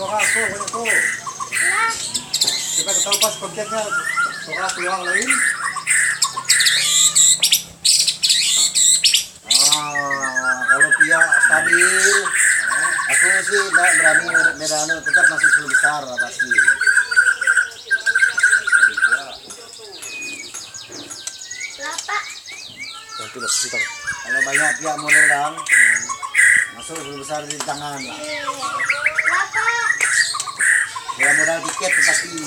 Suka aku, banyak tuh. Kita ketahui pas kontennya. Suka aku yang lain. Kalau Pia stabil, aku sih nggak berani berani tetap masih 10 besar lah pasti. Nanti mas kita. Kalau banyak Pia model dang, masuk 10 besar di tangan lah. Kalau modal tiket pasti.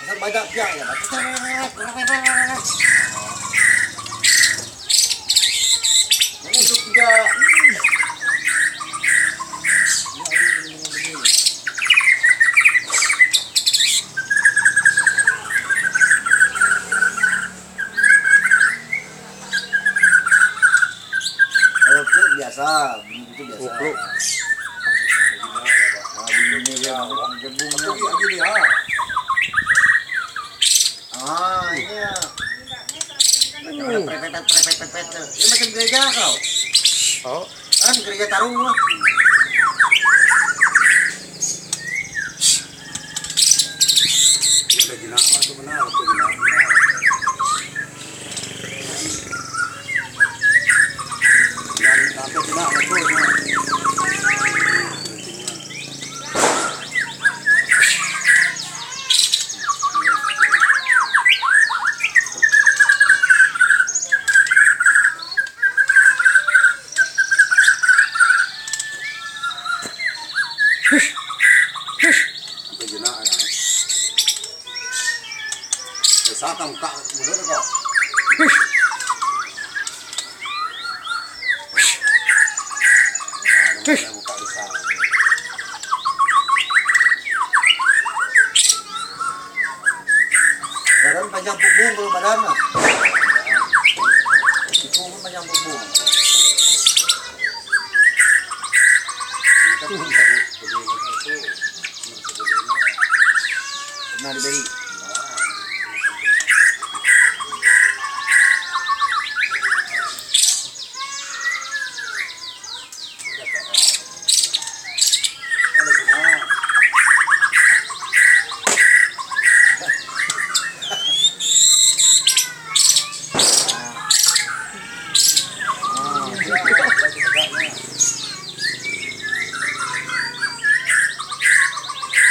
Asal banyak Pia ya, itu juga. Kalau biasa, itu biasa. Bunyinya dia gebungnya. Iya. Prepet. Ini macam gereja kau. Oh, Kan gereja Tarung lah. Ini udah gina, itu benar, itu gina. Yang sampai gina, itu. Sampai gina ya. Biasa kamu kak, bener kok. Buka besar. Badan panjang punggung kalau badan mah. Punggung panjang punggung. Pernah diberi.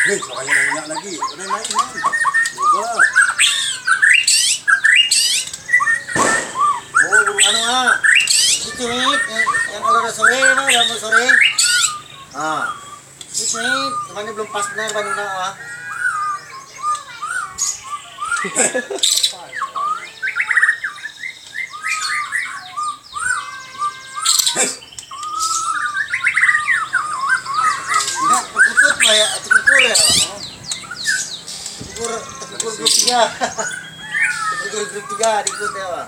Hei, soalnya banyak lagi. Udah naik, Man. Coba. Oh, burung anu ah. Itu yang kalau udah sore, no, yang mau sore. Itu temannya belum pas benar Banduna ah. Tidak, terkutut lah ya, terkukur ya. Terkukur grup 3. Terkukur grup 3 diikut ya, Pak.